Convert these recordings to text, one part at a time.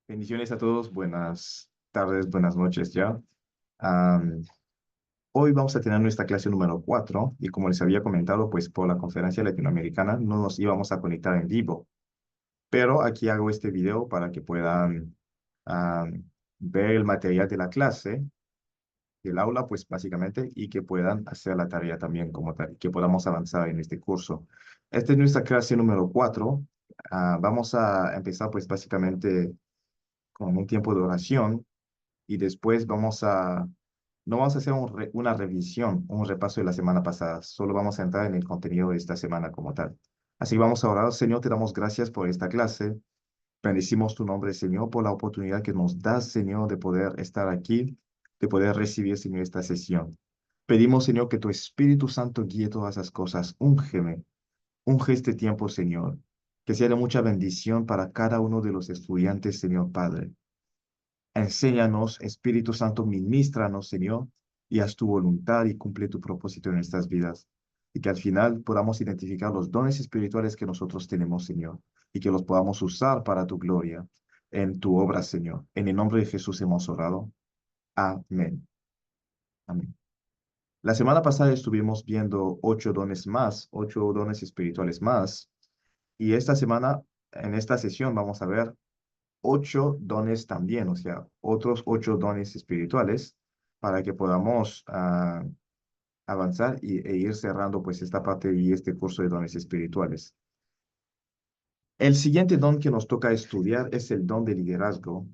Bendiciones a todos, buenas tardes, buenas noches ya. Am, Hoy vamos a tener nuestra clase número 4 y como les había comentado, pues por la conferencia latinoamericana no nos íbamos a conectar en vivo, pero aquí hago este video para que puedan am, ver el material de la clase, del aula, pues básicamente, y que puedan hacer la tarea también como tal, que podamos avanzar en este curso. Esta es nuestra clase número 4. Vamos a empezar pues básicamente con un tiempo de oración y después no vamos a hacer una revisión, un repaso de la semana pasada, solo vamos a entrar en el contenido de esta semana como tal. Así vamos a orar. Señor, te damos gracias por esta clase. Bendecimos tu nombre, Señor, por la oportunidad que nos das, Señor, de poder estar aquí, de poder recibir, Señor, esta sesión. Pedimos, Señor, que tu Espíritu Santo guíe todas esas cosas. Úngeme, unge este tiempo, Señor, que sea de mucha bendición para cada uno de los estudiantes, Señor Padre. Enséñanos, Espíritu Santo, ministranos, Señor, y haz tu voluntad y cumple tu propósito en nuestras vidas. Y que al final podamos identificar los dones espirituales que nosotros tenemos, Señor, y que los podamos usar para tu gloria en tu obra, Señor. En el nombre de Jesús hemos orado. Amén. Amén. La semana pasada estuvimos viendo 8 dones más, 8 dones espirituales más, y esta semana, en esta sesión, vamos a ver 8 dones también, o sea, otros 8 dones espirituales para que podamos avanzar e ir cerrando pues esta parte y este curso de dones espirituales. El siguiente don que nos toca estudiar es el don de liderazgo,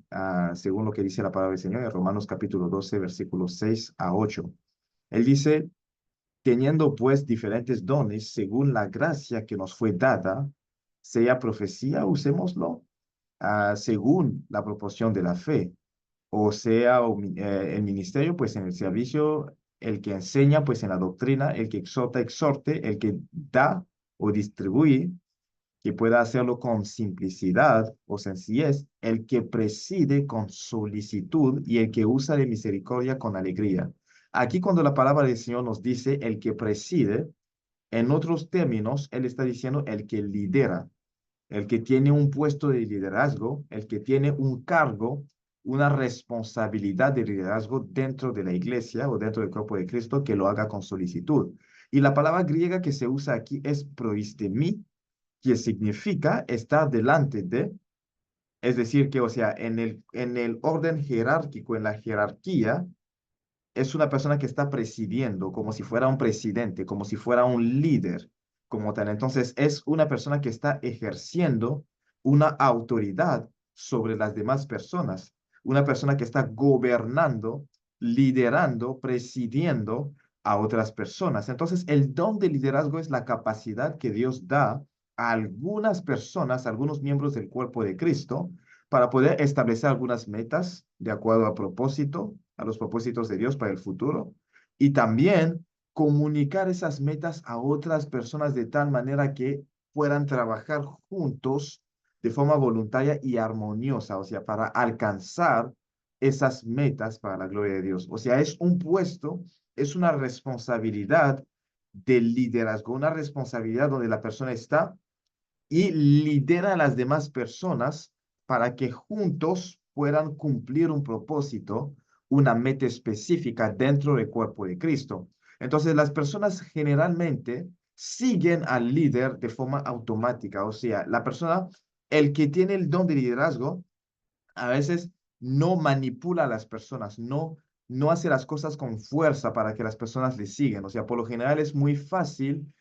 según lo que dice la palabra del Señor en Romanos capítulo 12, versículos 6 a 8. Él dice, teniendo pues diferentes dones según la gracia que nos fue dada, sea profecía, usémoslo, según la proporción de la fe, o sea, el ministerio, pues en el servicio, el que enseña, pues en la doctrina, el que exhorta, exhorte, el que da o distribuye, que pueda hacerlo con simplicidad o sencillez, el que preside con solicitud y el que usa de misericordia con alegría. Aquí cuando la palabra del Señor nos dice el que preside, en otros términos, Él está diciendo el que lidera, el que tiene un puesto de liderazgo, el que tiene un cargo, una responsabilidad de liderazgo dentro de la iglesia o dentro del cuerpo de Cristo, que lo haga con solicitud. Y la palabra griega que se usa aquí es proistemi, que significa estar delante de, es decir, que, o sea, en el orden jerárquico, en la jerarquía, es una persona que está presidiendo, como si fuera un presidente, como si fuera un líder, como tal. Entonces, es una persona que está ejerciendo una autoridad sobre las demás personas, una persona que está gobernando, liderando, presidiendo a otras personas. Entonces, el don de liderazgo es la capacidad que Dios da a algunas personas, a algunos miembros del cuerpo de Cristo, para poder establecer algunas metas de acuerdo a propósito, a los propósitos de Dios para el futuro, y también comunicar esas metas a otras personas de tal manera que puedan trabajar juntos de forma voluntaria y armoniosa, o sea, para alcanzar esas metas para la gloria de Dios. O sea, es un puesto, es una responsabilidad del liderazgo, una responsabilidad donde la persona está y lidera a las demás personas para que juntos puedan cumplir un propósito, una meta específica dentro del cuerpo de Cristo. Entonces, las personas generalmente siguen al líder de forma automática, o sea, la persona, el que tiene el don de liderazgo, a veces no manipula a las personas, no hace las cosas con fuerza para que las personas le sigan. O sea, por lo general es muy fácil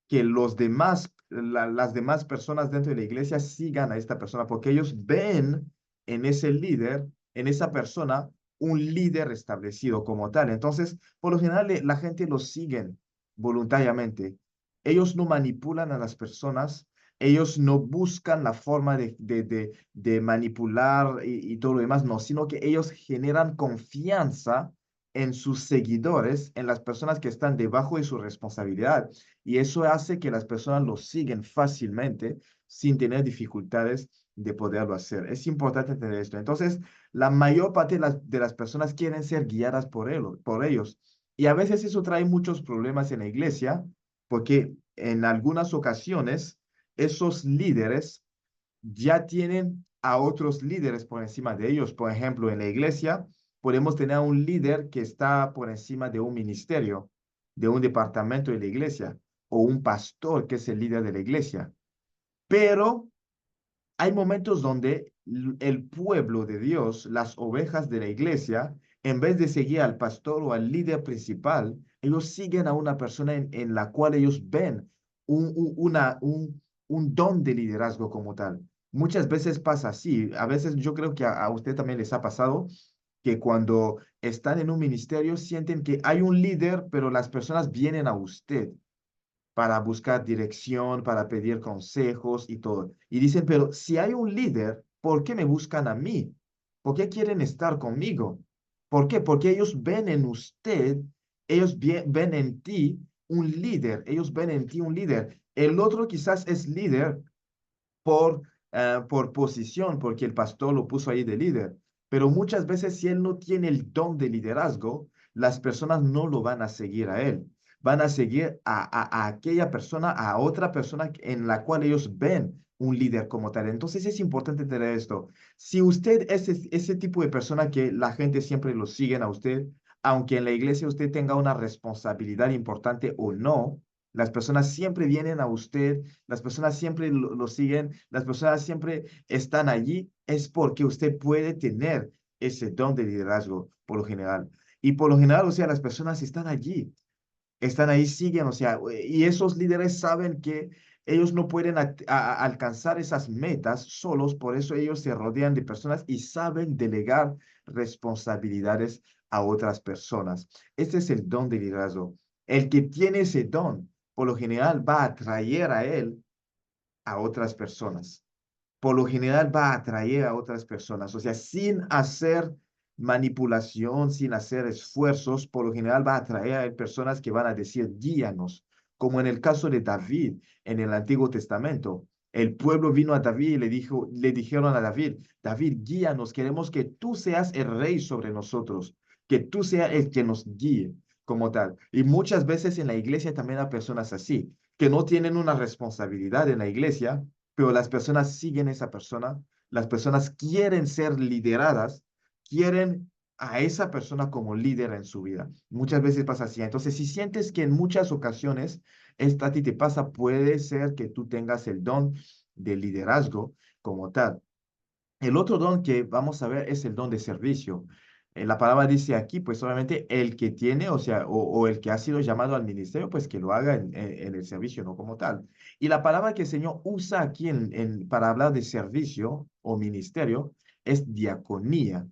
que las demás personas dentro de la iglesia sigan a esta persona, porque ellos ven en ese líder, en esa persona, un líder establecido como tal. Entonces, por lo general, la gente los siguen voluntariamente. Ellos no manipulan a las personas, ellos no buscan la forma de manipular y todo lo demás, no, sino que ellos generan confianza en sus seguidores, en las personas que están debajo de su responsabilidad. Y eso hace que las personas lo siguen fácilmente sin tener dificultades de poderlo hacer. Es importante entender esto. Entonces, la mayor parte de las personas quieren ser guiadas por ellos. Y a veces eso trae muchos problemas en la iglesia, porque en algunas ocasiones esos líderes ya tienen a otros líderes por encima de ellos. Por ejemplo, en la iglesia podemos tener a un líder que está por encima de un ministerio, de un departamento de la iglesia, o un pastor que es el líder de la iglesia. Pero hay momentos donde el pueblo de Dios, las ovejas de la iglesia, en vez de seguir al pastor o al líder principal, ellos siguen a una persona en la cual ellos ven un don de liderazgo como tal. Muchas veces pasa así. A veces yo creo que a usted también les ha pasado que cuando están en un ministerio sienten que hay un líder, pero las personas vienen a usted para buscar dirección, para pedir consejos y todo. Y dicen, pero si hay un líder, ¿por qué me buscan a mí? ¿Por qué quieren estar conmigo? ¿Por qué? Porque ellos ven en usted, ven en ti un líder, ellos ven en ti un líder. El otro quizás es líder por, por posición, porque el pastor lo puso ahí de líder. Pero muchas veces si él no tiene el don de liderazgo, las personas no lo van a seguir a él. Van a seguir a aquella persona, a otra persona en la cual ellos ven un líder como tal. Entonces es importante tener esto. Si usted es ese tipo de persona que la gente siempre lo siguen a usted, aunque en la iglesia usted tenga una responsabilidad importante o no, las personas siempre vienen a usted, las personas siempre lo siguen, las personas siempre están allí, es porque usted puede tener ese don de liderazgo por lo general. Y por lo general, o sea, las personas están ahí, siguen, o sea, y esos líderes saben que ellos no pueden alcanzar esas metas solos, por eso ellos se rodean de personas y saben delegar responsabilidades a otras personas. Este es el don de liderazgo. El que tiene ese don, por lo general, va a atraer a él a otras personas. Por lo general va a atraer a otras personas. O sea, sin hacer manipulación, sin hacer esfuerzos, por lo general va a atraer a personas que van a decir, guíanos, como en el caso de David en el Antiguo Testamento. El pueblo vino a David y le dijeron a David, David, guíanos, queremos que tú seas el rey sobre nosotros, que tú seas el que nos guíe como tal. Y muchas veces en la iglesia también hay personas así, que no tienen una responsabilidad en la iglesia, pero las personas siguen a esa persona, las personas quieren ser lideradas, quieren a esa persona como líder en su vida. Muchas veces pasa así. Entonces, si sientes que en muchas ocasiones esto a ti te pasa, puede ser que tú tengas el don de liderazgo como tal. El otro don que vamos a ver es el don de servicio. La palabra dice aquí, pues obviamente el que tiene, o sea, o el que ha sido llamado al ministerio, pues que lo haga en el servicio, no como tal. Y la palabra que el Señor usa aquí para hablar de servicio o ministerio es diaconía,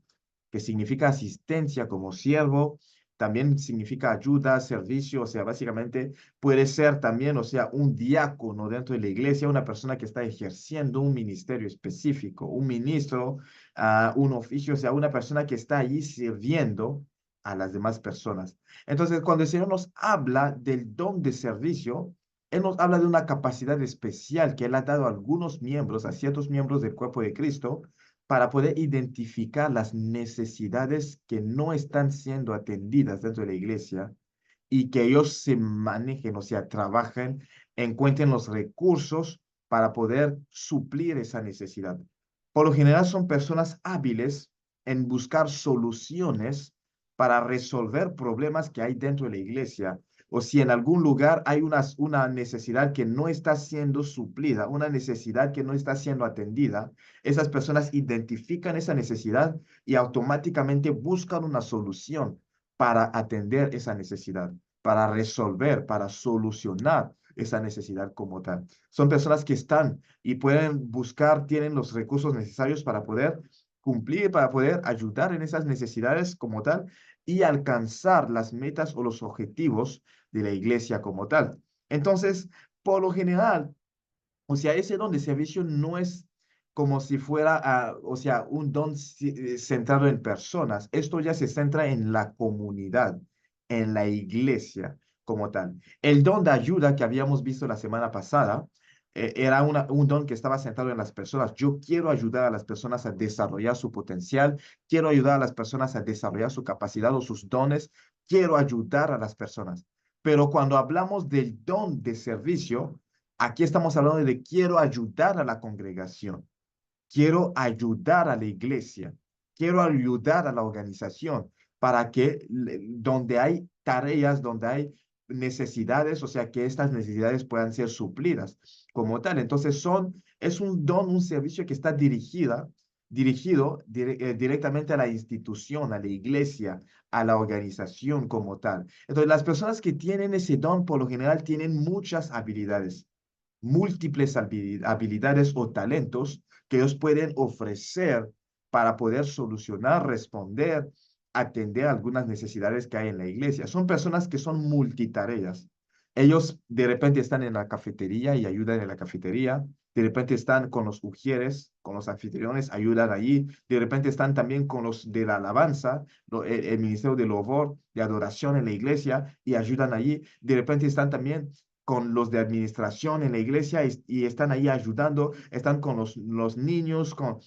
que significa asistencia como siervo, también significa ayuda, servicio, o sea, básicamente puede ser también, o sea, un diácono dentro de la iglesia, una persona que está ejerciendo un ministerio específico, un ministro, un oficio, o sea, una persona que está allí sirviendo a las demás personas. Entonces, cuando el Señor nos habla del don de servicio, Él nos habla de una capacidad especial que Él ha dado a algunos miembros, a ciertos miembros del cuerpo de Cristo, para poder identificar las necesidades que no están siendo atendidas dentro de la iglesia y que ellos se manejen, o sea, trabajen, encuentren los recursos para poder suplir esa necesidad. Por lo general son personas hábiles en buscar soluciones para resolver problemas que hay dentro de la iglesia, o si en algún lugar hay una necesidad que no está siendo suplida, una necesidad que no está siendo atendida, esas personas identifican esa necesidad y automáticamente buscan una solución para atender esa necesidad, para resolver, para solucionar esa necesidad como tal. Son personas que están y pueden buscar, tienen los recursos necesarios para poder cumplir, para poder ayudar en esas necesidades como tal y alcanzar las metas o los objetivos de la iglesia como tal. Entonces, por lo general, o sea, ese don de servicio no es como si fuera, o sea, un don centrado en personas. Esto ya se centra en la comunidad, en la iglesia como tal. El don de ayuda que habíamos visto la semana pasada era un don que estaba centrado en las personas. Yo quiero ayudar a las personas a desarrollar su potencial, quiero ayudar a las personas a desarrollar su capacidad o sus dones, quiero ayudar a las personas. Pero cuando hablamos del don de servicio, aquí estamos hablando de quiero ayudar a la congregación. quiero ayudar a la iglesia, quiero ayudar a la organización para que donde hay tareas, donde hay necesidades, o sea, que estas necesidades puedan ser suplidas como tal. Entonces es un don, un servicio que está dirigido directamente a la institución, a la iglesia, a la organización como tal. Entonces, las personas que tienen ese don, por lo general, tienen muchas habilidades, múltiples habilidades o talentos que ellos pueden ofrecer para poder solucionar, responder, atender algunas necesidades que hay en la iglesia. Son personas que son multitareas. Ellos de repente están en la cafetería y ayudan en la cafetería. De repente están con los ujieres, con los anfitriones, ayudan allí. De repente están también con los de la alabanza, el ministerio de louvor, de adoración en la iglesia y ayudan allí. De repente están también con los de administración en la iglesia y están ahí ayudando, están con los niños, con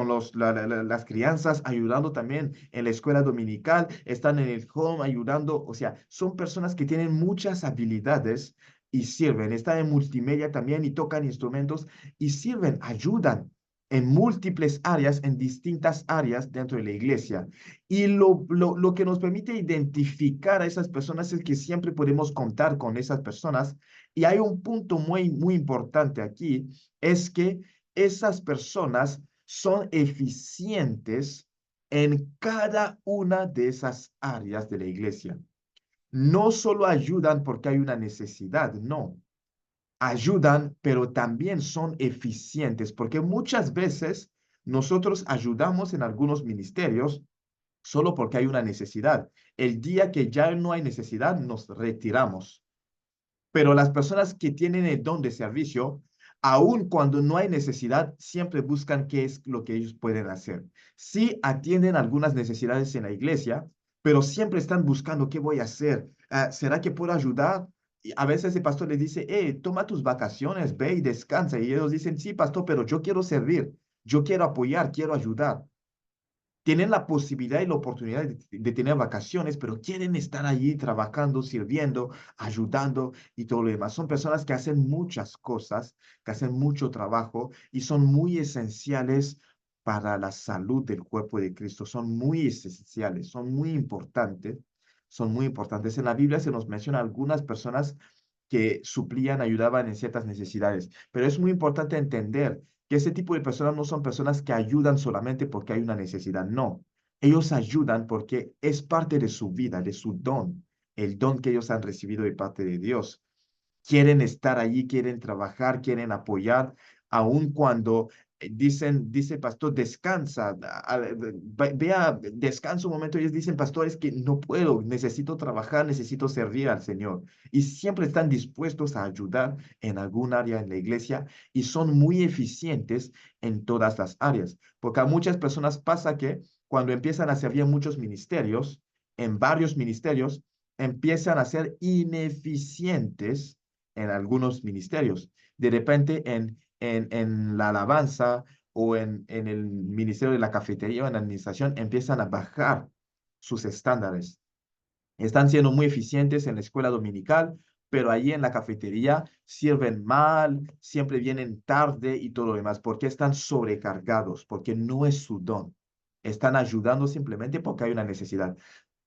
las crianzas, ayudando también en la escuela dominical, están en el home ayudando, o sea, son personas que tienen muchas habilidades y sirven, están en multimedia también y tocan instrumentos y sirven, ayudan en múltiples áreas, en distintas áreas dentro de la iglesia. Y lo que nos permite identificar a esas personas es que siempre podemos contar con esas personas. Y hay un punto muy, muy importante aquí, es que esas personas son eficientes en cada una de esas áreas de la iglesia. No solo ayudan porque hay una necesidad, no. Ayudan, pero también son eficientes, porque muchas veces nosotros ayudamos en algunos ministerios solo porque hay una necesidad. El día que ya no hay necesidad, nos retiramos. Pero las personas que tienen el don de servicio, aun cuando no hay necesidad, siempre buscan qué es lo que ellos pueden hacer. Sí atienden algunas necesidades en la iglesia, pero siempre están buscando qué voy a hacer. ¿Será que puedo ayudar? Y a veces el pastor les dice, toma tus vacaciones, ve y descansa. Y ellos dicen, sí, pastor, pero yo quiero servir, yo quiero apoyar, quiero ayudar. Tienen la posibilidad y la oportunidad de tener vacaciones, pero quieren estar allí trabajando, sirviendo, ayudando y todo lo demás. Son personas que hacen muchas cosas, que hacen mucho trabajo y son muy esenciales para la salud del cuerpo de Cristo. Son muy esenciales, son muy importantes, son muy importantes. En la Biblia se nos menciona algunas personas que suplían, ayudaban en ciertas necesidades, pero es muy importante entender que ese tipo de personas no son personas que ayudan solamente porque hay una necesidad, no. Ellos ayudan porque es parte de su vida, de su don, el don que ellos han recibido de parte de Dios. Quieren estar allí, quieren trabajar, quieren apoyar, aun cuando dice el pastor, descansa, vea, descansa un momento. Ellos dicen, pastor, es que no puedo, necesito trabajar, necesito servir al Señor. Y siempre están dispuestos a ayudar en algún área en la iglesia y son muy eficientes en todas las áreas. Porque a muchas personas pasa que cuando empiezan a servir en muchos ministerios, en varios ministerios, empiezan a ser ineficientes en algunos ministerios. De repente en la alabanza o en el ministerio de la cafetería o en la administración empiezan a bajar sus estándares. Están siendo muy eficientes en la escuela dominical, pero allí en la cafetería sirven mal, siempre vienen tarde y todo lo demás, porque están sobrecargados, porque no es su don. Están ayudando simplemente porque hay una necesidad.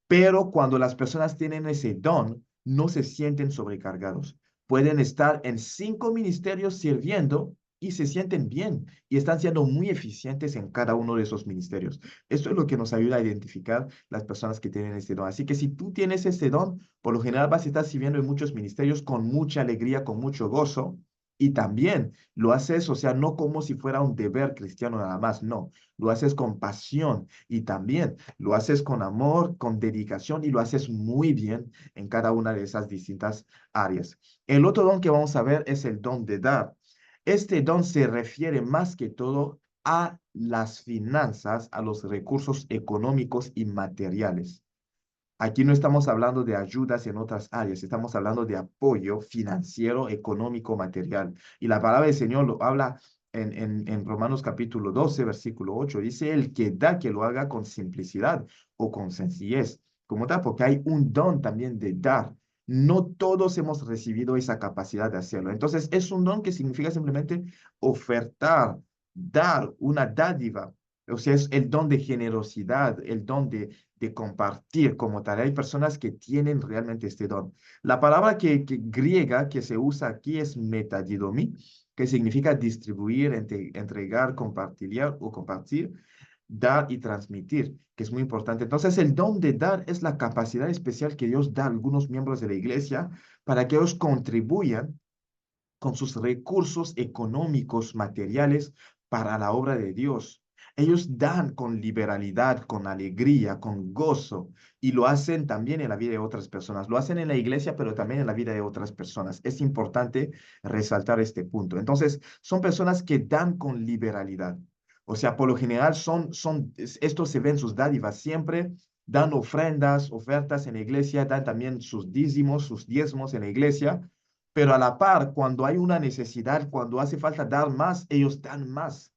Pero cuando las personas tienen ese don, no se sienten sobrecargados. Pueden estar en 5 ministerios sirviendo y se sienten bien y están siendo muy eficientes en cada uno de esos ministerios. Esto es lo que nos ayuda a identificar las personas que tienen este don. Así que si tú tienes este don, por lo general vas a estar sirviendo en muchos ministerios con mucha alegría, con mucho gozo. Y también lo haces, o sea, no como si fuera un deber cristiano nada más, no, lo haces con pasión y también lo haces con amor, con dedicación y lo haces muy bien en cada una de esas distintas áreas. El otro don que vamos a ver es el don de dar. Este don se refiere más que todo a las finanzas, a los recursos económicos y materiales. Aquí no estamos hablando de ayudas en otras áreas, estamos hablando de apoyo financiero, económico, material. Y la palabra del Señor lo habla en Romanos capítulo 12, versículo 8. Dice, el que da, que lo haga con simplicidad o con sencillez, como tal, porque hay un don también de dar. No todos hemos recibido esa capacidad de hacerlo. Entonces, es un don que significa simplemente ofertar dar una dádiva. O sea, es el don de generosidad, el don de compartir como tal. Hay personas que tienen realmente este don. La palabra griega que se usa aquí es metadidomi, que significa distribuir, entregar, compartir o compartir, dar y transmitir, que es muy importante. Entonces, el don de dar es la capacidad especial que Dios da a algunos miembros de la iglesia para que ellos contribuyan con sus recursos económicos, materiales, para la obra de Dios. Ellos dan con liberalidad, con alegría, con gozo, y lo hacen también en la vida de otras personas. Lo hacen en la iglesia, pero también en la vida de otras personas. Es importante resaltar este punto. Entonces, son personas que dan con liberalidad. O sea, por lo general esto se ve en sus dádivas, siempre dan ofrendas, ofertas en la iglesia, dan también sus dízimos, sus diezmos en la iglesia, pero a la par, cuando hay una necesidad, cuando hace falta dar más, ellos dan más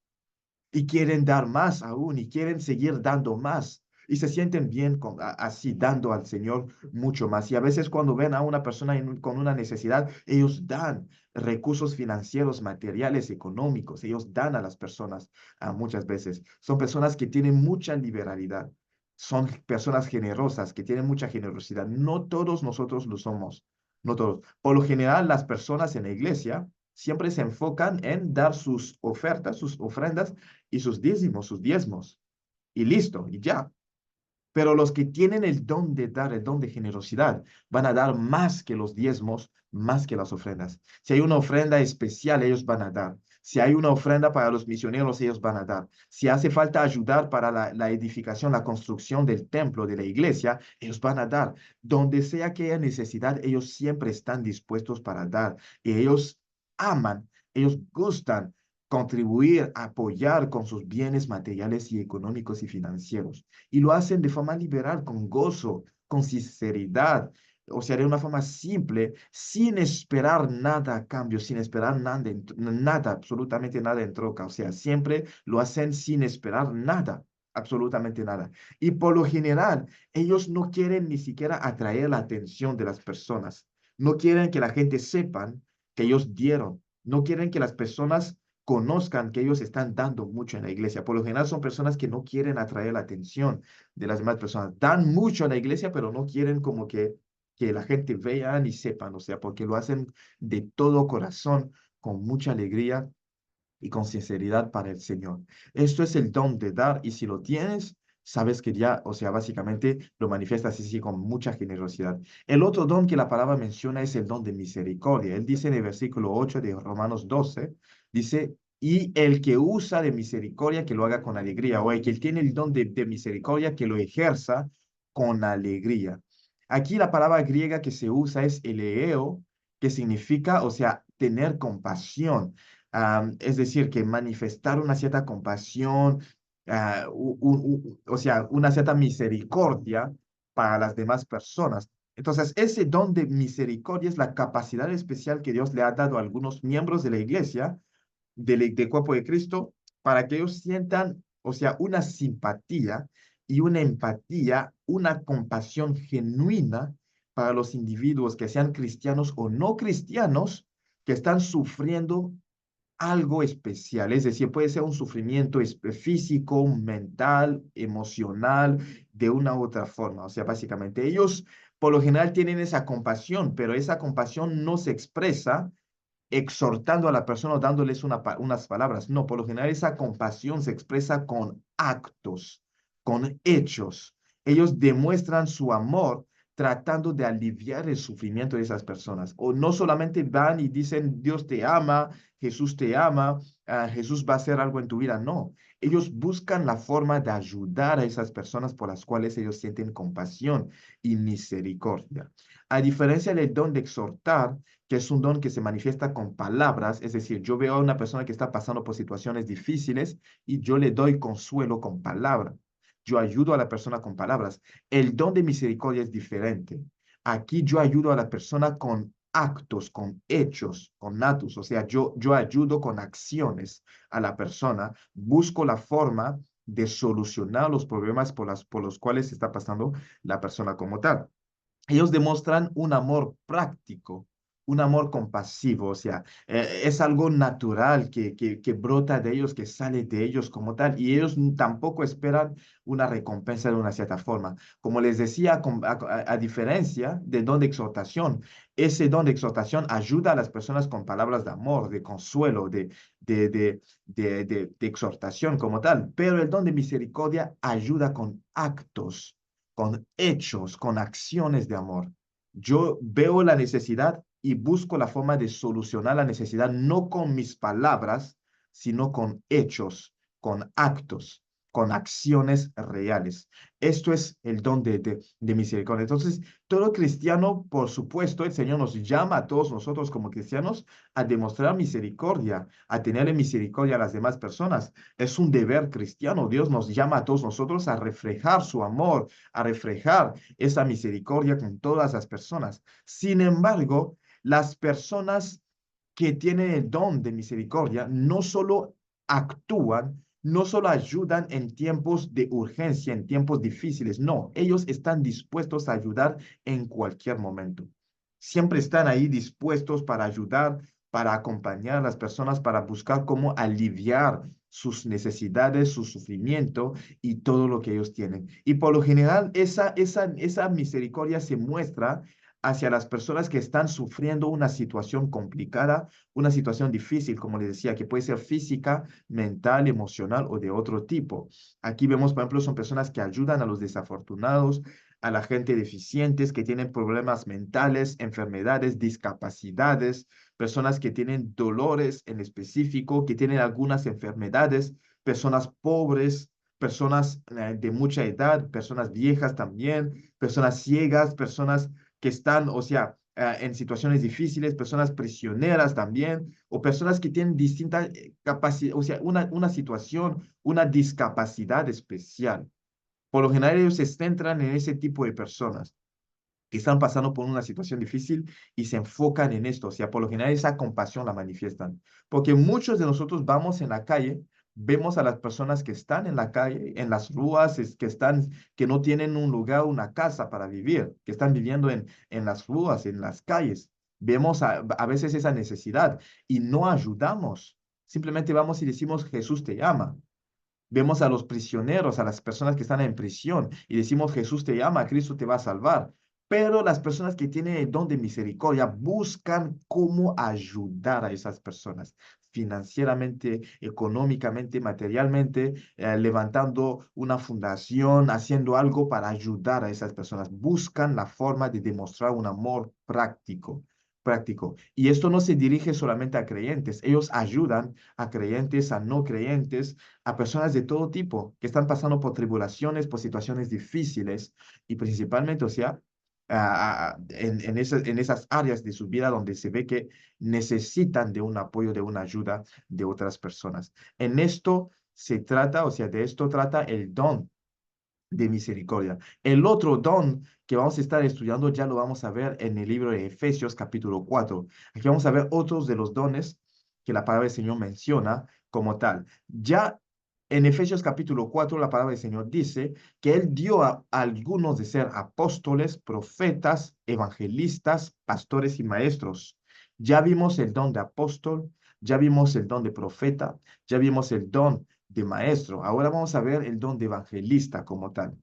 y quieren dar más aún y quieren seguir dando más y se sienten bien así dando al Señor mucho más. Y a veces cuando ven a una persona con una necesidad, ellos dan recursos financieros, materiales, económicos, ellos dan a las personas muchas veces. Son personas que tienen mucha liberalidad. Son personas generosas, que tienen mucha generosidad. No todos nosotros lo somos, no todos. Por lo general, las personas en la iglesia siempre se enfocan en dar sus ofertas, sus ofrendas y sus dízimos, sus diezmos. Y listo, y ya. Pero los que tienen el don de dar, el don de generosidad, van a dar más que los diezmos, más que las ofrendas. Si hay una ofrenda especial, ellos van a dar. Si hay una ofrenda para los misioneros, ellos van a dar. Si hace falta ayudar para la edificación, la construcción del templo, de la iglesia, ellos van a dar. Donde sea que haya necesidad, ellos siempre están dispuestos para dar. Y ellos aman, ellos gustan contribuir, apoyar con sus bienes materiales y económicos y financieros. Y lo hacen de forma liberal, con gozo, con sinceridad, o sea, de una forma simple, sin esperar nada a cambio, sin esperar nada, nada, absolutamente nada en troca. O sea, siempre lo hacen sin esperar nada, absolutamente nada. Y por lo general, ellos no quieren ni siquiera atraer la atención de las personas. No quieren que la gente sepan que ellos dieron. No quieren que las personas conozcan que ellos están dando mucho en la iglesia. Por lo general son personas que no quieren atraer la atención de las demás personas. Dan mucho en la iglesia, pero no quieren como que la gente vea ni sepan, o sea, porque lo hacen de todo corazón, con mucha alegría y con sinceridad para el Señor. Esto es el don de dar y si lo tienes, sabes que ya, o sea, básicamente lo manifiestas así con mucha generosidad. El otro don que la palabra menciona es el don de misericordia. Él dice en el versículo 8 de Romanos 12, dice, y el que usa de misericordia, que lo haga con alegría, o el que tiene el don de misericordia, que lo ejerza con alegría. Aquí la palabra griega que se usa es eleo, que significa, o sea, tener compasión. Es decir, que manifestar una cierta compasión, o sea, una cierta misericordia para las demás personas. Entonces, ese don de misericordia es la capacidad especial que Dios le ha dado a algunos miembros de la iglesia, del cuerpo de Cristo, para que ellos sientan, o sea, una simpatía y una empatía, una compasión genuina para los individuos que sean cristianos o no cristianos, que están sufriendo algo especial, es decir, puede ser un sufrimiento físico, mental, emocional, de una u otra forma. O sea, básicamente ellos por lo general tienen esa compasión, pero esa compasión no se expresa exhortando a la persona o dándoles unas palabras. No, por lo general esa compasión se expresa con actos, con hechos. Ellos demuestran su amor tratando de aliviar el sufrimiento de esas personas. O no solamente van y dicen, Dios te ama, Jesús te ama, Jesús va a hacer algo en tu vida. No, ellos buscan la forma de ayudar a esas personas por las cuales ellos sienten compasión y misericordia. A diferencia del don de exhortar, que es un don que se manifiesta con palabras, es decir, yo veo a una persona que está pasando por situaciones difíciles y yo le doy consuelo con palabras. Yo ayudo a la persona con palabras. El don de misericordia es diferente. Aquí yo ayudo a la persona con actos, con hechos, con natus, o sea, yo ayudo con acciones a la persona, busco la forma de solucionar los problemas por los cuales está pasando la persona como tal. Ellos demuestran un amor práctico, un amor compasivo, o sea, es algo natural que brota de ellos, que sale de ellos como tal, y ellos tampoco esperan una recompensa de una cierta forma. Como les decía, a diferencia del don de exhortación, ese don de exhortación ayuda a las personas con palabras de amor, de consuelo, de, de, de exhortación como tal, pero el don de misericordia ayuda con actos, con hechos, con acciones de amor. Yo veo la necesidad y busco la forma de solucionar la necesidad, no con mis palabras, sino con hechos, con actos, con acciones reales. Esto es el don de misericordia. Entonces, todo cristiano, por supuesto, el Señor nos llama a todos nosotros como cristianos a demostrar misericordia, a tenerle misericordia a las demás personas. Es un deber cristiano. Dios nos llama a todos nosotros a reflejar su amor, a reflejar esa misericordia con todas las personas. Sin embargo, las personas que tienen el don de misericordia no solo actúan, no solo ayudan en tiempos de urgencia, en tiempos difíciles, no, ellos están dispuestos a ayudar en cualquier momento. Siempre están ahí dispuestos para ayudar, para acompañar a las personas, para buscar cómo aliviar sus necesidades, su sufrimiento y todo lo que ellos tienen. Y por lo general, esa misericordia se muestra hacia las personas que están sufriendo una situación complicada, una situación difícil, como les decía, que puede ser física, mental, emocional o de otro tipo. Aquí vemos, por ejemplo, son personas que ayudan a los desafortunados, a la gente deficientes que tienen problemas mentales, enfermedades, discapacidades, personas que tienen dolores en específico, que tienen algunas enfermedades, personas pobres, personas de mucha edad, personas viejas también, personas ciegas, personas que están, o sea, en situaciones difíciles, personas prisioneras también, o personas que tienen distintas capacidades, o sea, una situación, una discapacidad especial. Por lo general, ellos se centran en ese tipo de personas que están pasando por una situación difícil y se enfocan en esto. O sea, por lo general esa compasión la manifiestan. Porque muchos de nosotros vamos en la calle, vemos a las personas que están en la calle, en las ruas, que no tienen un lugar, una casa para vivir, que están viviendo en las ruas, en las calles. Vemos a veces esa necesidad y no ayudamos. Simplemente vamos y decimos, Jesús te llama. Vemos a los prisioneros, a las personas que están en prisión y decimos, Jesús te llama, Cristo te va a salvar. Pero las personas que tienen el don de misericordia buscan cómo ayudar a esas personas financieramente, económicamente, materialmente, levantando una fundación, haciendo algo para ayudar a esas personas. Buscan la forma de demostrar un amor práctico. Y esto no se dirige solamente a creyentes, ellos ayudan a creyentes, a no creyentes, a personas de todo tipo que están pasando por tribulaciones, por situaciones difíciles y principalmente, o sea, en esas áreas de su vida donde se ve que necesitan de un apoyo, de una ayuda de otras personas. En esto se trata, o sea, de esto trata el don de misericordia. El otro don que vamos a estar estudiando ya lo vamos a ver en el libro de Efesios capítulo 4. Aquí vamos a ver otros de los dones que la palabra del Señor menciona como tal. Ya en Efesios capítulo 4 la palabra del Señor dice que Él dio a algunos de ser apóstoles, profetas, evangelistas, pastores y maestros. Ya vimos el don de apóstol, ya vimos el don de profeta, ya vimos el don de maestro. Ahora vamos a ver el don de evangelista como tal.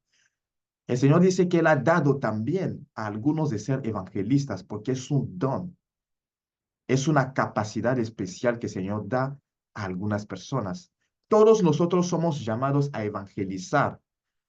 El Señor dice que Él ha dado también a algunos de ser evangelistas porque es un don, es una capacidad especial que el Señor da a algunas personas. Todos nosotros somos llamados a evangelizar,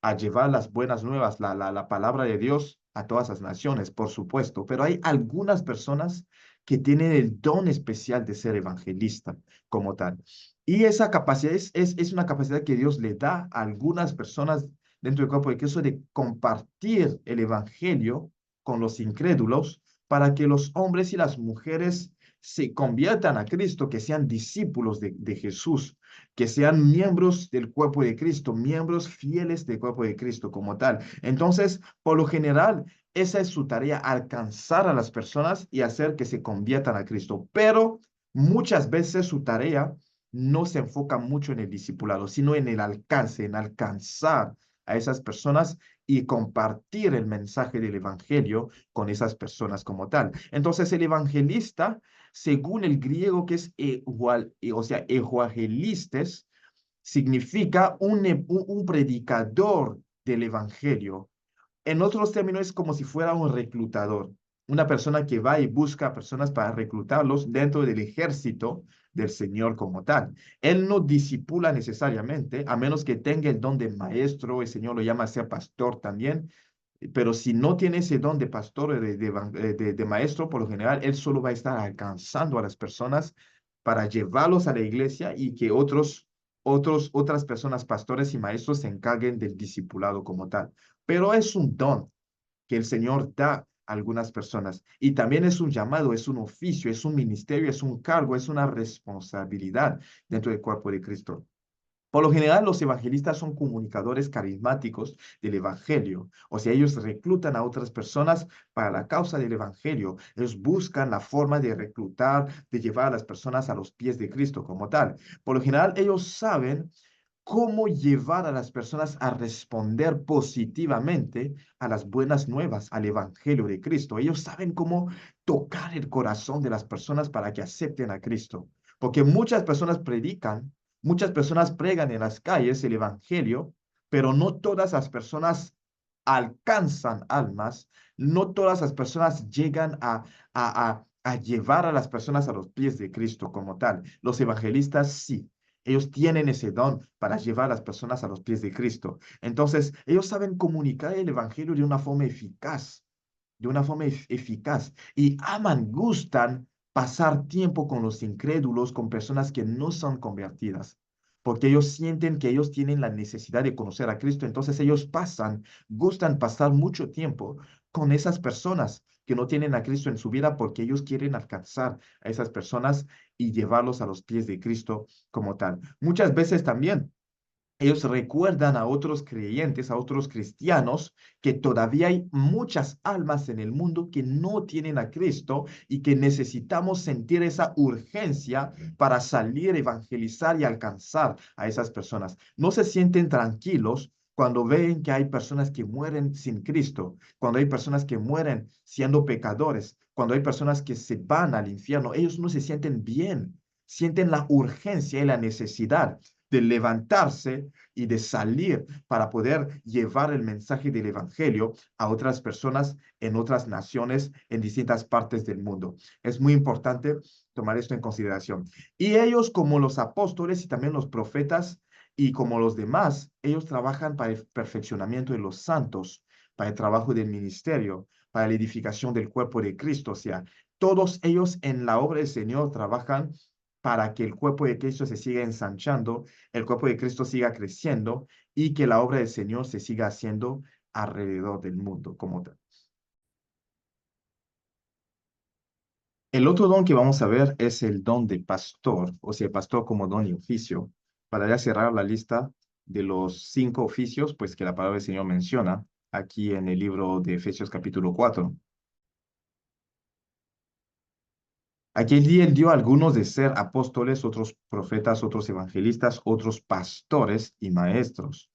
a llevar las buenas nuevas, la palabra de Dios a todas las naciones, por supuesto, pero hay algunas personas que tienen el don especial de ser evangelista como tal. Y esa capacidad es una capacidad que Dios le da a algunas personas dentro del cuerpo de Cristo de compartir el evangelio con los incrédulos para que los hombres y las mujeres se conviertan a Cristo, que sean discípulos de Jesús, que sean miembros del cuerpo de Cristo, miembros fieles del cuerpo de Cristo como tal. Entonces, por lo general, esa es su tarea, alcanzar a las personas y hacer que se conviertan a Cristo. Pero muchas veces su tarea no se enfoca mucho en el discipulado, sino en el alcance, en alcanzar a esas personas y compartir el mensaje del evangelio con esas personas como tal. Entonces el evangelista, según el griego que es igual, o sea, evangelistes, significa un predicador del evangelio. En otros términos, es como si fuera un reclutador, una persona que va y busca personas para reclutarlos dentro del ejército del Señor como tal. Él no disipula necesariamente, a menos que tenga el don de maestro, el Señor lo llama a ser pastor también, pero si no tiene ese don de pastor o de maestro, por lo general, él solo va a estar alcanzando a las personas para llevarlos a la iglesia y que otras personas, pastores y maestros, se encarguen del discipulado como tal. Pero es un don que el Señor da a algunas personas. Y también es un llamado, es un oficio, es un ministerio, es un cargo, es una responsabilidad dentro del cuerpo de Cristo. Por lo general, los evangelistas son comunicadores carismáticos del evangelio. O sea, ellos reclutan a otras personas para la causa del evangelio. Ellos buscan la forma de reclutar, de llevar a las personas a los pies de Cristo como tal. Por lo general, ellos saben cómo llevar a las personas a responder positivamente a las buenas nuevas, al Evangelio de Cristo. Ellos saben cómo tocar el corazón de las personas para que acepten a Cristo. Porque muchas personas predican, muchas personas pregan en las calles el Evangelio, pero no todas las personas alcanzan almas, no todas las personas llegan a llevar a las personas a los pies de Cristo como tal. Los evangelistas sí. Ellos tienen ese don para llevar a las personas a los pies de Cristo. Entonces, ellos saben comunicar el evangelio de una forma eficaz, de una forma eficaz. Y aman, gustan pasar tiempo con los incrédulos, con personas que no son convertidas, porque ellos sienten que ellos tienen la necesidad de conocer a Cristo. Entonces, ellos gustan pasar mucho tiempo con esas personas que no tienen a Cristo en su vida porque ellos quieren alcanzar a esas personas y llevarlos a los pies de Cristo como tal. Muchas veces también ellos recuerdan a otros creyentes, a otros cristianos, que todavía hay muchas almas en el mundo que no tienen a Cristo y que necesitamos sentir esa urgencia para salir, evangelizar y alcanzar a esas personas. No se sienten tranquilos cuando ven que hay personas que mueren sin Cristo, cuando hay personas que mueren siendo pecadores, cuando hay personas que se van al infierno. Ellos no se sienten bien, sienten la urgencia y la necesidad de levantarse y de salir para poder llevar el mensaje del Evangelio a otras personas en otras naciones, en distintas partes del mundo. Es muy importante tomar esto en consideración. Y ellos, como los apóstoles y también los profetas y como los demás, ellos trabajan para el perfeccionamiento de los santos, para el trabajo del ministerio, para la edificación del cuerpo de Cristo. O sea, todos ellos en la obra del Señor trabajan para que el cuerpo de Cristo se siga ensanchando, el cuerpo de Cristo siga creciendo y que la obra del Señor se siga haciendo alrededor del mundo como tal. El otro don que vamos a ver es el don de pastor, o sea, pastor como don y oficio. Para ya cerrar la lista de los 5 oficios, pues que la palabra del Señor menciona aquí en el libro de Efesios capítulo 4. Aquel día él dio a algunos de ser apóstoles, otros profetas, otros evangelistas, otros pastores y maestros.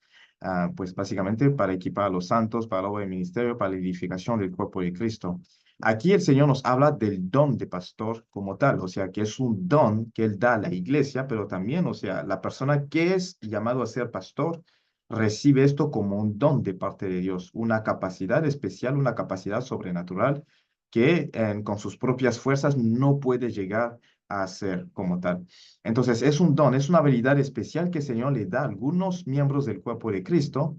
Pues básicamente para equipar a los santos, para la obra del ministerio, para la edificación del cuerpo de Cristo. Aquí el Señor nos habla del don de pastor como tal, o sea, que es un don que Él da a la iglesia, pero también, o sea, la persona que es llamado a ser pastor recibe esto como un don de parte de Dios, una capacidad especial, una capacidad sobrenatural que con sus propias fuerzas no puede llegar a hacer como tal. Entonces, es un don, es una habilidad especial que el Señor le da a algunos miembros del cuerpo de Cristo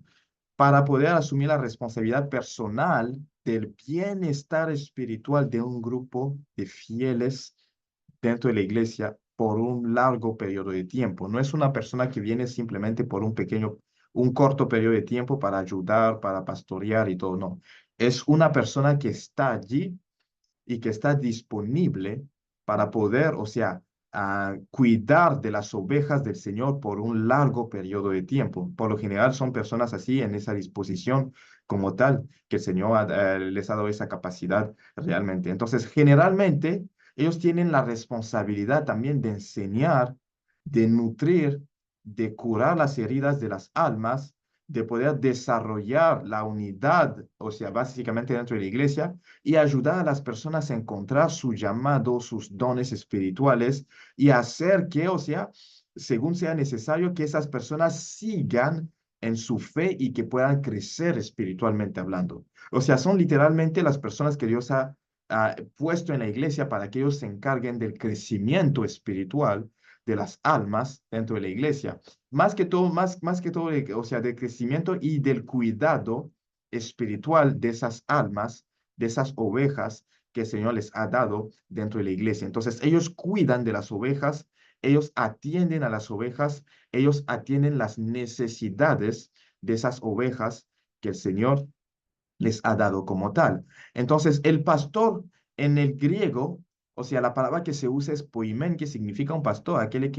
para poder asumir la responsabilidad personal del bienestar espiritual de un grupo de fieles dentro de la iglesia por un largo periodo de tiempo. No es una persona que viene simplemente por un corto periodo de tiempo para ayudar, para pastorear y todo, no. Es una persona que está allí y que está disponible para poder, o sea, cuidar de las ovejas del Señor por un largo periodo de tiempo. Por lo general son personas así en esa disposición como tal, que el Señor les ha dado esa capacidad realmente. Entonces, generalmente, ellos tienen la responsabilidad también de enseñar, de nutrir, de curar las heridas de las almas, de poder desarrollar la unidad, o sea, básicamente dentro de la iglesia, y ayudar a las personas a encontrar su llamado, sus dones espirituales, y hacer que, o sea, según sea necesario, que esas personas sigan en su fe y que puedan crecer espiritualmente hablando. O sea, son literalmente las personas que Dios ha puesto en la iglesia para que ellos se encarguen del crecimiento espiritual de las almas dentro de la iglesia. Más que todo, o sea, del crecimiento y del cuidado espiritual de esas almas, de esas ovejas que el Señor les ha dado dentro de la iglesia. Entonces, ellos cuidan de las ovejas, ellos atienden a las ovejas, ellos atienden las necesidades de esas ovejas que el Señor les ha dado como tal. Entonces, el pastor en el griego, o sea, la palabra que se usa es poimen, que significa un pastor, aquel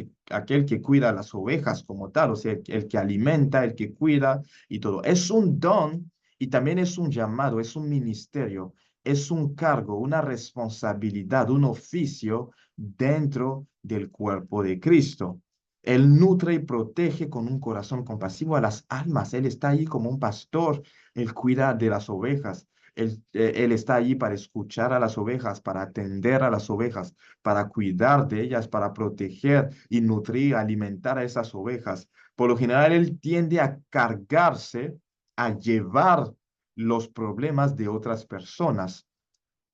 que cuida a las ovejas como tal, o sea, el que alimenta, el que cuida y todo. Es un don y también es un llamado, es un ministerio, es un cargo, una responsabilidad, un oficio dentro del cuerpo de Cristo. Él nutre y protege con un corazón compasivo a las almas. Él está ahí como un pastor. Él cuida de las ovejas. Él está allí para escuchar a las ovejas, para atender a las ovejas, para cuidar de ellas, para proteger y nutrir, alimentar a esas ovejas. Por lo general, él tiende a cargarse, a llevar los problemas de otras personas.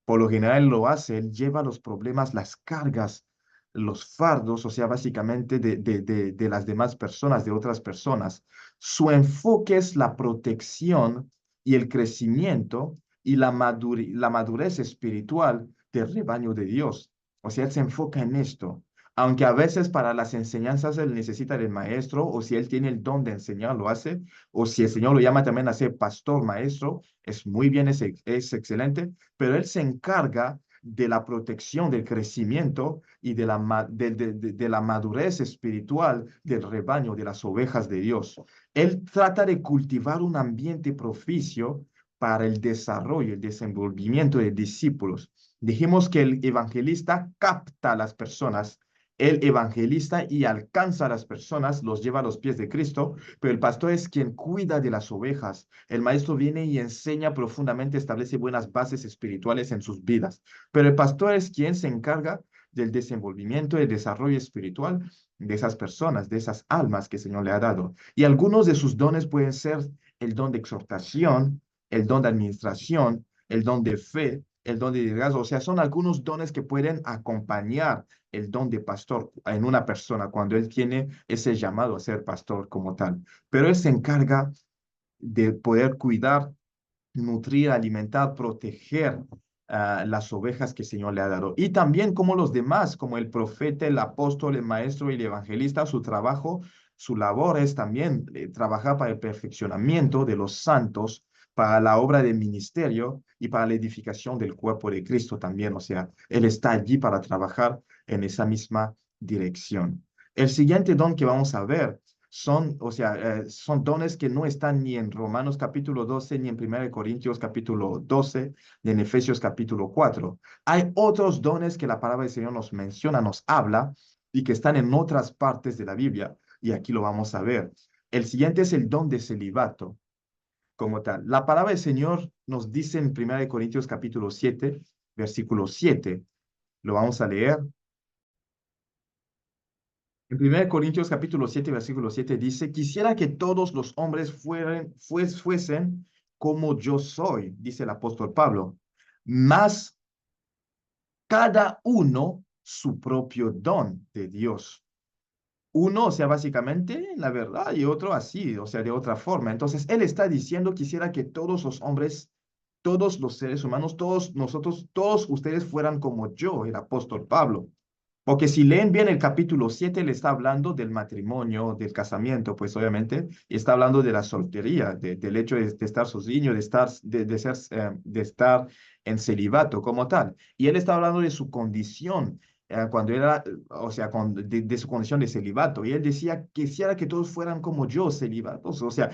Por lo general él lo hace, él lleva los problemas, las cargas, los fardos, o sea, básicamente de las demás personas, de otras personas. Su enfoque es la protección y el crecimiento y la madurez espiritual del rebaño de Dios. O sea, él se enfoca en esto. Aunque a veces para las enseñanzas él necesita del maestro, o si él tiene el don de enseñar, lo hace, o si el Señor lo llama también a ser pastor, maestro, es muy bien, es excelente, pero él se encarga de la protección, del crecimiento y de la madurez espiritual del rebaño, de las ovejas de Dios. Él trata de cultivar un ambiente propicio para el desarrollo, el desenvolvimiento de discípulos. Dijimos que el evangelista capta a las personas, el evangelista y alcanza a las personas, los lleva a los pies de Cristo, pero el pastor es quien cuida de las ovejas. El maestro viene y enseña profundamente, establece buenas bases espirituales en sus vidas, pero el pastor es quien se encarga del desenvolvimiento y el desarrollo espiritual de esas personas, de esas almas que el Señor le ha dado. Y algunos de sus dones pueden ser el don de exhortación, el don de administración, el don de fe, el don de liderazgo. O sea, son algunos dones que pueden acompañar el don de pastor en una persona cuando él tiene ese llamado a ser pastor como tal. Pero él se encarga de poder cuidar, nutrir, alimentar, proteger las ovejas que el Señor le ha dado. Y también como los demás, como el profeta, el apóstol, el maestro y el evangelista, su trabajo, su labor es también trabajar para el perfeccionamiento de los santos, para la obra del ministerio y para la edificación del cuerpo de Cristo también. O sea, Él está allí para trabajar en esa misma dirección. El siguiente don que vamos a ver son, o sea, son dones que no están ni en Romanos capítulo 12, ni en 1 Corintios capítulo 12, ni en Efesios capítulo 4. Hay otros dones que la palabra del Señor nos menciona, nos habla, y que están en otras partes de la Biblia, y aquí lo vamos a ver. El siguiente es el don de celibato, como tal. La palabra del Señor nos dice en 1 Corintios capítulo 7, versículo 7. Lo vamos a leer. En 1 Corintios capítulo 7, versículo 7 dice, quisiera que todos los hombres fuesen como yo soy, dice el apóstol Pablo, mas cada uno su propio don de Dios. Uno, o sea, básicamente la verdad y otro así, o sea, de otra forma. Entonces, él está diciendo, quisiera que todos los hombres, todos los seres humanos, todos nosotros, todos ustedes fueran como yo, el apóstol Pablo. Porque si leen bien el capítulo 7 le está hablando del matrimonio, del casamiento, pues obviamente, y está hablando de la soltería, del hecho de estar sozinho, de estar en celibato como tal. Y él está hablando de su condición, cuando era, o sea, de su condición de celibato. Y él decía, quisiera que todos fueran como yo, celibatos, o sea,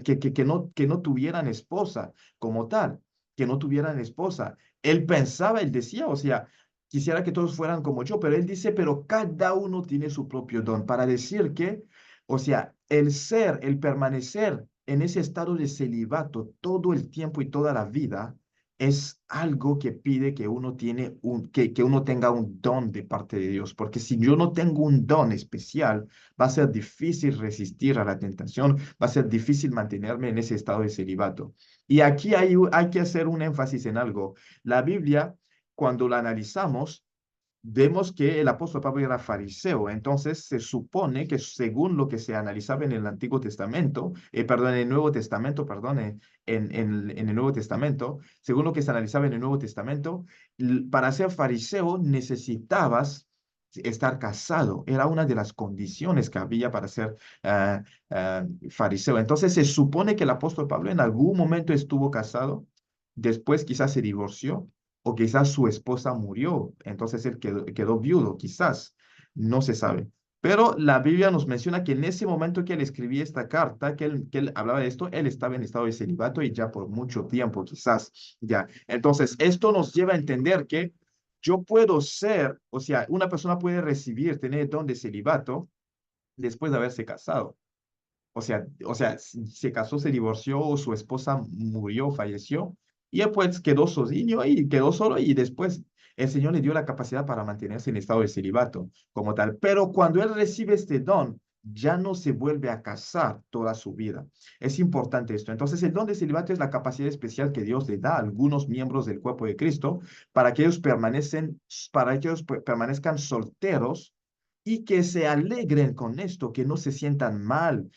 que no tuvieran esposa como tal, que no tuvieran esposa. Él pensaba, él decía, o sea, quisiera que todos fueran como yo, pero él dice, pero cada uno tiene su propio don para decir que, o sea, el ser, el permanecer en ese estado de celibato todo el tiempo y toda la vida, es algo que pide que uno que uno tenga un don de parte de Dios, porque si yo no tengo un don especial, va a ser difícil resistir a la tentación, va a ser difícil mantenerme en ese estado de celibato. Y aquí hay que hacer un énfasis en algo. La Biblia, cuando la analizamos, vemos que el apóstol Pablo era fariseo, entonces se supone que según lo que se analizaba en el Antiguo Testamento, perdón, en el Nuevo Testamento, perdón, en el Nuevo Testamento, según lo que se analizaba en el Nuevo Testamento, para ser fariseo necesitabas estar casado, era una de las condiciones que había para ser fariseo. Entonces se supone que el apóstol Pablo en algún momento estuvo casado, después quizás se divorció o quizás su esposa murió, entonces él quedó viudo, quizás, no se sabe. Pero la Biblia nos menciona que en ese momento que él escribía esta carta, que él hablaba de esto, él estaba en estado de celibato y ya por mucho tiempo, quizás, ya. Entonces, esto nos lleva a entender que yo puedo ser, o sea, una persona puede recibir, tener el don de celibato después de haberse casado. O sea, se casó, se divorció o su esposa murió, falleció, y él pues quedó solillo y quedó solo y después el Señor le dio la capacidad para mantenerse en estado de celibato como tal. Pero cuando él recibe este don, ya no se vuelve a casar toda su vida. Es importante esto. Entonces, el don de celibato es la capacidad especial que Dios le da a algunos miembros del cuerpo de Cristo para que ellos permanezcan solteros y que se alegren con esto, que no se sientan mal,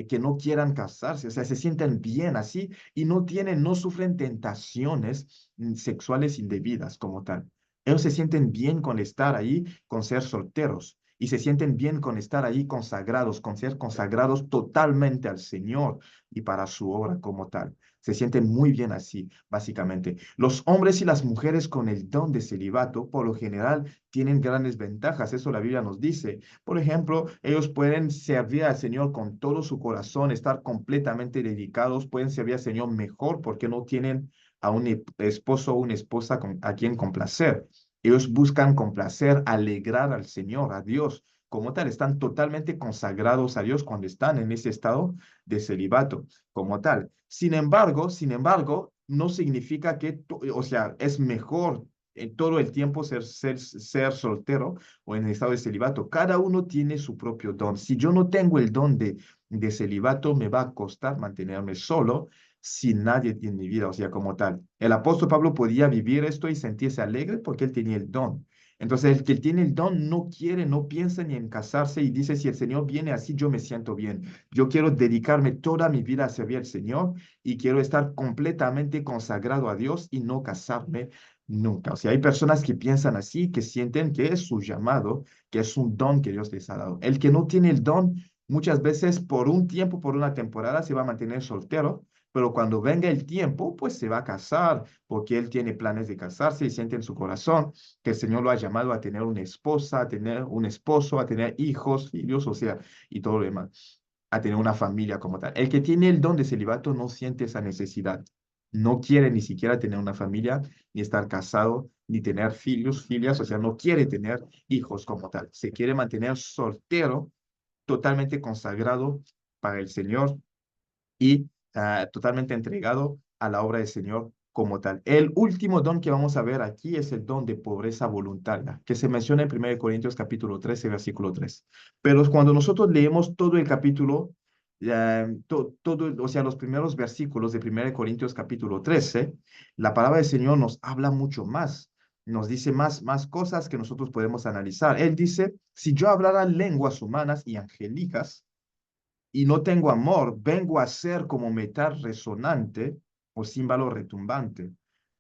que no quieran casarse, o sea, se sienten bien así y no sufren tentaciones sexuales indebidas como tal. Ellos se sienten bien con estar ahí, con ser solteros, y se sienten bien con estar ahí consagrados, con ser consagrados totalmente al Señor y para su obra como tal. Se sienten muy bien así, básicamente. Los hombres y las mujeres con el don de celibato, por lo general, tienen grandes ventajas. Eso la Biblia nos dice. Por ejemplo, ellos pueden servir al Señor con todo su corazón, estar completamente dedicados, pueden servir al Señor mejor porque no tienen a un esposo o una esposa a quien complacer. Ellos buscan complacer, alegrar al Señor, a Dios. Como tal, están totalmente consagrados a Dios cuando están en ese estado de celibato, como tal. Sin embargo, no significa que, o sea, es mejor todo el tiempo ser soltero o en estado de celibato. Cada uno tiene su propio don. Si yo no tengo el don de celibato, me va a costar mantenerme solo sin nadie en mi vida, o sea, como tal. El apóstol Pablo podía vivir esto y sentirse alegre porque él tenía el don. Entonces, el que tiene el don no quiere, no piensa ni en casarse y dice, si el Señor viene así, yo me siento bien. Yo quiero dedicarme toda mi vida a servir al Señor y quiero estar completamente consagrado a Dios y no casarme nunca. O sea, hay personas que piensan así, que sienten que es su llamado, que es un don que Dios les ha dado. El que no tiene el don, muchas veces por un tiempo, por una temporada, se va a mantener soltero, pero cuando venga el tiempo, pues se va a casar, porque él tiene planes de casarse y siente en su corazón que el Señor lo ha llamado a tener una esposa, a tener un esposo, a tener hijos, filhos, o sea, y todo lo demás, a tener una familia como tal. El que tiene el don de celibato no siente esa necesidad. No quiere ni siquiera tener una familia, ni estar casado, ni tener filhos, filias, o sea, no quiere tener hijos como tal. Se quiere mantener soltero, totalmente consagrado para el Señor y totalmente entregado a la obra del Señor como tal. El último don que vamos a ver aquí es el don de pobreza voluntaria, que se menciona en 1 Corintios capítulo 13, versículo 3. Pero cuando nosotros leemos todo el capítulo, o sea, los primeros versículos de 1 Corintios capítulo 13, la palabra del Señor nos habla mucho más. Nos dice más cosas que nosotros podemos analizar. Él dice, si yo hablara lenguas humanas y angélicas, y no tengo amor, vengo a ser como metal resonante o címbalo retumbante.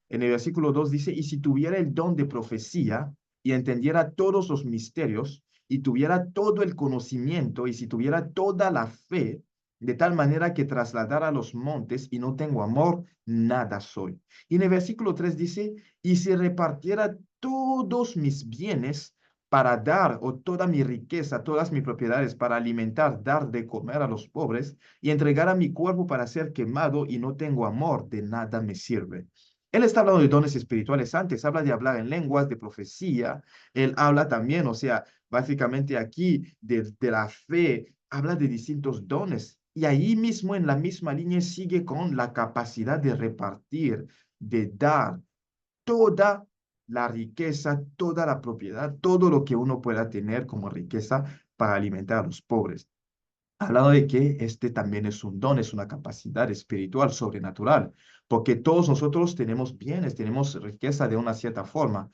En el versículo 2 dice, y si tuviera el don de profecía y entendiera todos los misterios y tuviera todo el conocimiento y si tuviera toda la fe, de tal manera que trasladara los montes y no tengo amor, nada soy. Y en el versículo 3 dice, y si repartiera todos mis bienes para dar, o toda mi riqueza, todas mis propiedades para alimentar, dar de comer a los pobres y entregar a mi cuerpo para ser quemado y no tengo amor, de nada me sirve. Él está hablando de dones espirituales antes, habla de hablar en lenguas, de profecía, él habla también, o sea, básicamente aquí de la fe, habla de distintos dones. Y ahí mismo, en la misma línea, sigue con la capacidad de repartir, de dar toda la riqueza, toda la propiedad, todo lo que uno pueda tener como riqueza para alimentar a los pobres. Hablando de que este también es un don, es una capacidad espiritual, sobrenatural, porque todos nosotros tenemos bienes, tenemos riqueza de una cierta forma,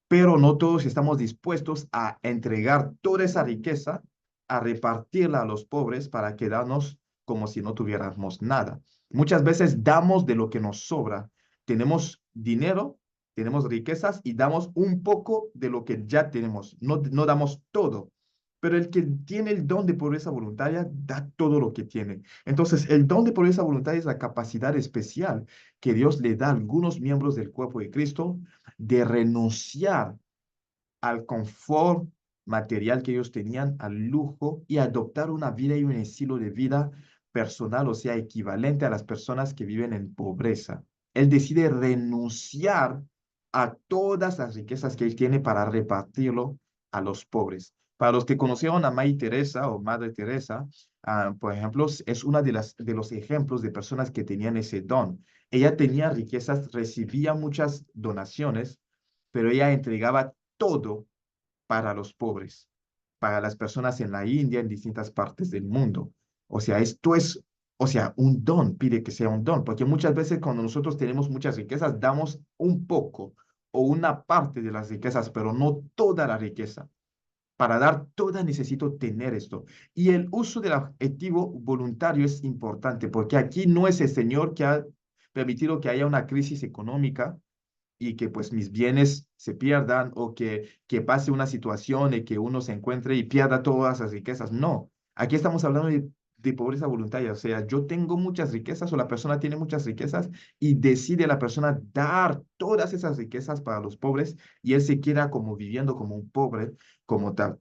pero no todos estamos dispuestos a entregar toda esa riqueza, a repartirla a los pobres para quedarnos como si no tuviéramos nada. Muchas veces damos de lo que nos sobra. Tenemos dinero, tenemos riquezas y damos un poco de lo que ya tenemos. No damos todo, pero el que tiene el don de pobreza voluntaria da todo lo que tiene. Entonces, el don de pobreza voluntaria es la capacidad especial que Dios le da a algunos miembros del cuerpo de Cristo de renunciar al confort material que ellos tenían, al lujo, y adoptar una vida y un estilo de vida personal, o sea, equivalente a las personas que viven en pobreza. Él decide renunciar a todas las riquezas que él tiene para repartirlo a los pobres. Para los que conocieron a Madre Teresa o Madre Teresa, por ejemplo, es una de los ejemplos de personas que tenían ese don. Ella tenía riquezas, recibía muchas donaciones, pero ella entregaba todo para los pobres, para las personas en la India, en distintas partes del mundo. O sea, esto es, o sea, un don, pide que sea un don, porque muchas veces cuando nosotros tenemos muchas riquezas, damos un poco o una parte de las riquezas, pero no toda la riqueza. Para dar toda necesito tener esto. Y el uso del adjetivo voluntario es importante, porque aquí no es el Señor que ha permitido que haya una crisis económica y que pues mis bienes se pierdan o que pase una situación y que uno se encuentre y pierda todas las riquezas. No, aquí estamos hablando de pobreza voluntaria, o sea, yo tengo muchas riquezas o la persona tiene muchas riquezas y decide la persona dar todas esas riquezas para los pobres y él se queda como viviendo como un pobre, como tal.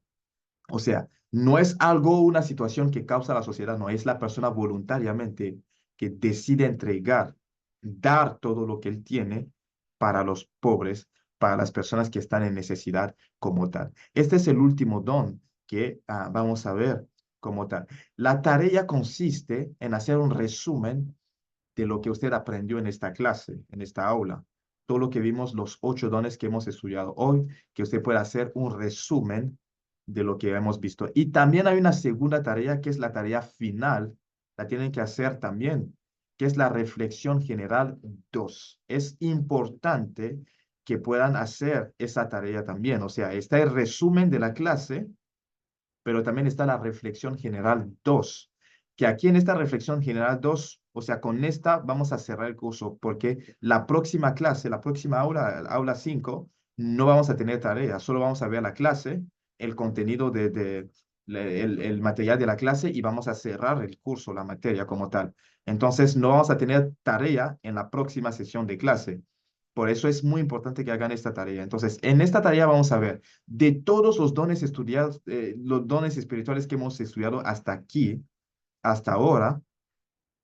O sea, no es algo, una situación que causa la sociedad, no, es la persona voluntariamente que decide entregar, dar todo lo que él tiene para los pobres, para las personas que están en necesidad como tal. Este es el último don que vamos a ver como tal. La tarea consiste en hacer un resumen de lo que usted aprendió en esta clase, en esta aula. Todo lo que vimos, los 8 dones que hemos estudiado hoy, que usted pueda hacer un resumen de lo que hemos visto. Y también hay una segunda tarea, que es la tarea final, la tienen que hacer también, que es la reflexión general 2. Es importante que puedan hacer esa tarea también. O sea, está el resumen de la clase, pero también está la reflexión general 2, que aquí en esta reflexión general 2, o sea, con esta vamos a cerrar el curso, porque la próxima clase, la próxima aula, aula 5, no vamos a tener tarea, solo vamos a ver la clase, el contenido el material de la clase y vamos a cerrar el curso, la materia como tal. Entonces, no vamos a tener tarea en la próxima sesión de clase. Por eso es muy importante que hagan esta tarea. Entonces, en esta tarea vamos a ver de todos los dones estudiados, los dones espirituales que hemos estudiado hasta aquí, hasta ahora,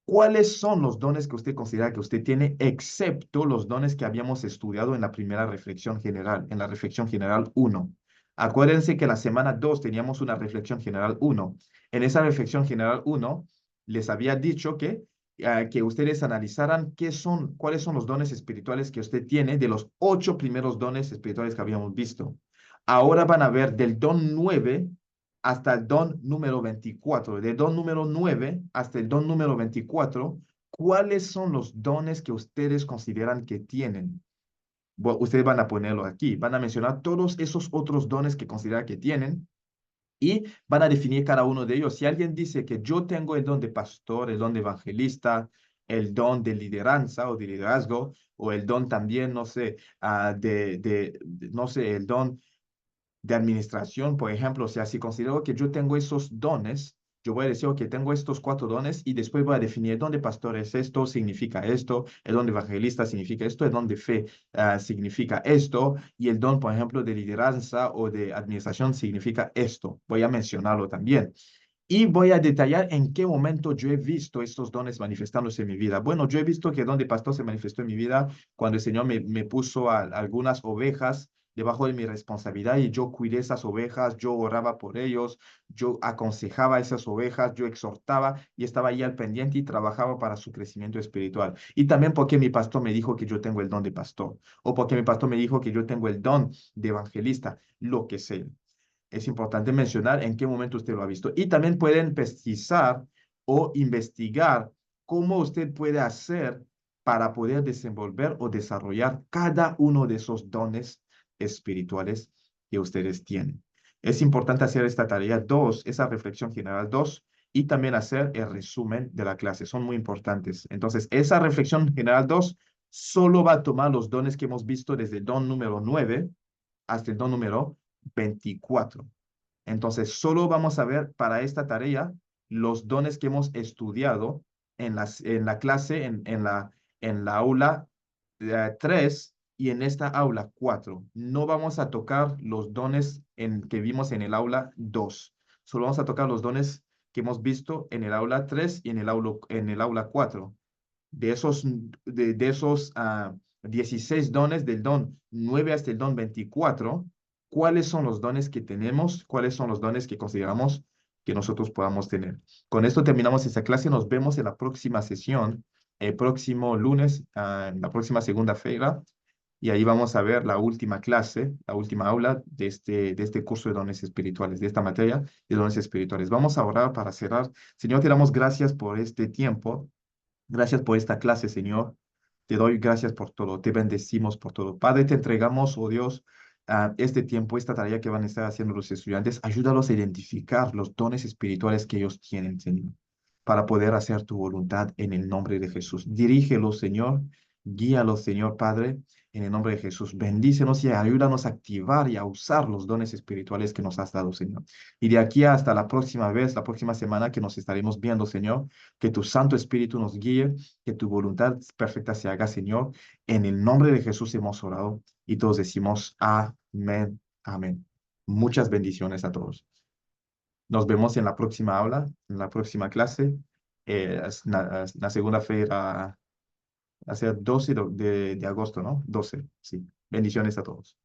¿cuáles son los dones que usted considera que usted tiene, excepto los dones que habíamos estudiado en la primera reflexión general, en la reflexión general 1? Acuérdense que la semana 2 teníamos una reflexión general 1. En esa reflexión general 1 les había dicho que ustedes analizaran cuáles son los dones espirituales que usted tiene de los 8 primeros dones espirituales que habíamos visto. Ahora van a ver del don 9 hasta el don número 24, del don número 9 hasta el don número 24, ¿cuáles son los dones que ustedes consideran que tienen? Ustedes van a ponerlo aquí, van a mencionar todos esos otros dones que consideran que tienen y van a definir cada uno de ellos. Si alguien dice que yo tengo el don de pastor, el don de evangelista, el don de lideranza o de liderazgo, o el don también, no sé, no sé, el don de administración, por ejemplo, o sea, si considero que yo tengo esos dones, yo voy a decir que tengo estos 4 dones y después voy a definir el don de pastor es esto, significa esto, el don de evangelista significa esto, el don de fe significa esto y el don, por ejemplo, de lideranza o de administración significa esto. Voy a mencionarlo también. Y voy a detallar en qué momento yo he visto estos dones manifestándose en mi vida. Bueno, yo he visto que el don de pastor se manifestó en mi vida cuando el Señor me puso a algunas ovejas debajo de mi responsabilidad y yo cuidé esas ovejas, yo oraba por ellos, yo aconsejaba a esas ovejas, yo exhortaba y estaba ahí al pendiente y trabajaba para su crecimiento espiritual. Y también porque mi pastor me dijo que yo tengo el don de pastor o porque mi pastor me dijo que yo tengo el don de evangelista, lo que sea. Es importante mencionar en qué momento usted lo ha visto. Y también pueden pesquisar o investigar cómo usted puede hacer para poder desenvolver o desarrollar cada uno de esos dones espirituales que ustedes tienen. Es importante hacer esta tarea 2, esa reflexión general 2, y también hacer el resumen de la clase. Son muy importantes. Entonces, esa reflexión general 2 solo va a tomar los dones que hemos visto desde el don número 9 hasta el don número 24. Entonces, solo vamos a ver para esta tarea los dones que hemos estudiado en la clase, en la aula 3 y en esta aula 4. No vamos a tocar los dones que vimos en el aula 2. Solo vamos a tocar los dones que hemos visto en el aula 3 y en el aula 4. De esos 16 dones, del don 9 hasta el don 24, ¿cuáles son los dones que tenemos? ¿Cuáles son los dones que consideramos que nosotros podamos tener? Con esto terminamos esta clase. Nos vemos en la próxima sesión, el próximo lunes, en la próxima segunda-feira. Y ahí vamos a ver la última clase, la última aula de este curso de dones espirituales, de esta materia de dones espirituales. Vamos a orar para cerrar. Señor, te damos gracias por este tiempo. Gracias por esta clase, Señor. Te doy gracias por todo. Te bendecimos por todo. Padre, te entregamos, oh Dios, este tiempo, esta tarea que van a estar haciendo los estudiantes. Ayúdalos a identificar los dones espirituales que ellos tienen, Señor, para poder hacer tu voluntad en el nombre de Jesús. Dirígelos, Señor. Guíalos, Señor Padre, en el nombre de Jesús. Bendícenos y ayúdanos a activar y a usar los dones espirituales que nos has dado, Señor. Y de aquí hasta la próxima vez, la próxima semana que nos estaremos viendo, Señor, que tu Santo Espíritu nos guíe, que tu voluntad perfecta se haga, Señor. En el nombre de Jesús hemos orado y todos decimos amén, amén. Muchas bendiciones a todos. Nos vemos en la próxima aula, en la próxima clase. La segunda feira, hacia 12 de agosto, ¿no? 12, sí. Bendiciones a todos.